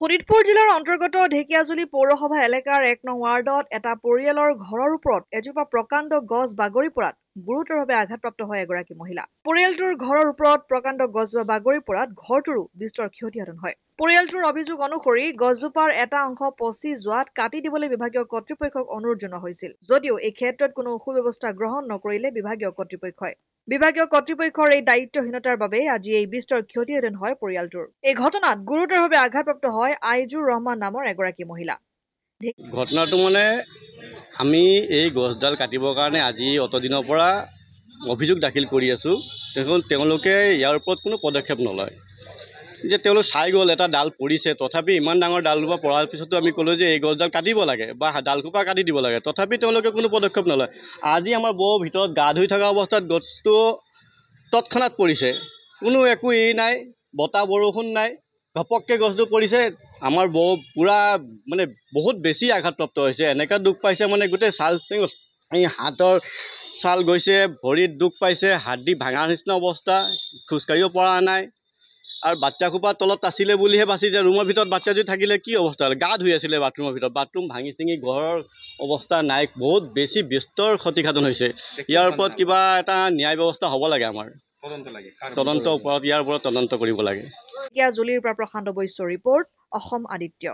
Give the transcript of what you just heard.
শোণিতপুৰ জিলাৰ অন্তৰ্গত ঢেকিয়াজুলি পৌৰসভা এলেকাৰ ১ নং ৱাৰ্ডত এটা পৰিয়ালৰ ঘৰৰ ওপৰত এজোপা প্ৰকাণ্ড গছ বাগৰি পৰাত গুৰুতৰভাৱে আঘাতপ্ৰাপ্ত হয় এগৰাকী মহিলা। পৰিয়ালটোৰ ঘৰৰ ওপৰত প্ৰকাণ্ড গছজোপা বাগৰি পৰাত ঘৰটোৰো বিস্তৰ ক্ষতিসাধন হয়। পৰিয়ালটোৰ অভিযোগ অনুসৰি গছজোপাৰ এটা অংশ পচি যোৱাত কাটি দিবলৈ বিভাগীয় কৰ্তৃপক্ষক অনুৰোধ জনোৱা হৈছিল, যদিও এই ক্ষেত্ৰত কোনো সুব্যৱস্থা গ্ৰহণ নকৰিলে বিভাগীয় কৰ্তৃপক্ষই। বিভাগীয় কৰ্তৃপক্ষৰ এই দায়িত্বহীনতাৰ বাবে আজি এই বিস্তৰ ক্ষতিসাধন হয় পৰিয়ালটোৰ। এই ঘটনাত গুৰুতৰভাৱে আঘাতপ্ৰাপ্ত হয় আইজুৰ ৰহমান নামৰ এগৰাকী মহিলা। ঘটনাটো মানে আমি এই গছডাল কাটিবৰ কাৰণে আজি অতদিনৰ পৰা অভিযোগ দাখিল কৰি আছোঁ। তেওঁলোকে ইয়াৰ ওপৰত কোনো পদক্ষেপ নলয়। যে তেওঁলোক চাই গ'ল এটা ডাল পৰিছে, তথাপি ইমান ডাঙৰ ডালসোপা পৰাৰ পিছতো আমি ক'লোঁ যে এই গছডাল কাটিব লাগে বা ডালসোপা কাটি দিব লাগে, তথাপি তেওঁলোকে কোনো পদক্ষেপ নলয়। আজি আমাৰ বৌৰ ভিতৰত গা ধুই থকা অৱস্থাত গছটো তৎক্ষণাত পৰিছে, কোনো একো নাই, বতাহ বৰষুণ নাই, ঘপককৈ গছটো পৰিছে। আমাৰ বৌ পূৰা মানে বহুত বেছি আঘাতপ্ৰাপ্ত হৈছে। এনেকুৱা দুখ পাইছে মানে গোটেই ছাল এই হাতৰ ছাল গৈছে, ভৰিত দুখ পাইছে, হাড়দি ভাঙাৰ নিচিনা অৱস্থা, খোজকাঢ়িব পৰা নাই। আৰু বাচ্চাসোপা তলত আছিলে বুলিহে বাচিছে। ৰুমৰ ভিতৰত বাচ্চা যদি থাকিলে কি অৱস্থা হ'লে, গা ধুই আছিলে বাথৰুমৰ ভিতৰত, বাথৰুম ভাঙি চিঙি ঘৰৰ অৱস্থা নাই, বহুত বেছি বিস্তৰ ক্ষতিসাধন হৈছে। ইয়াৰ ওপৰত কিবা এটা ন্যায় ব্যৱস্থা হ'ব লাগে। আমাৰ তদন্তৰ ওপৰত ইয়াৰ ওপৰত তদন্ত কৰিব লাগে। ঢেকিয়াজুলিৰ পৰা প্ৰশান্ত বৈশ্যৰ ৰিপৰ্ট, অসম আদিত্য।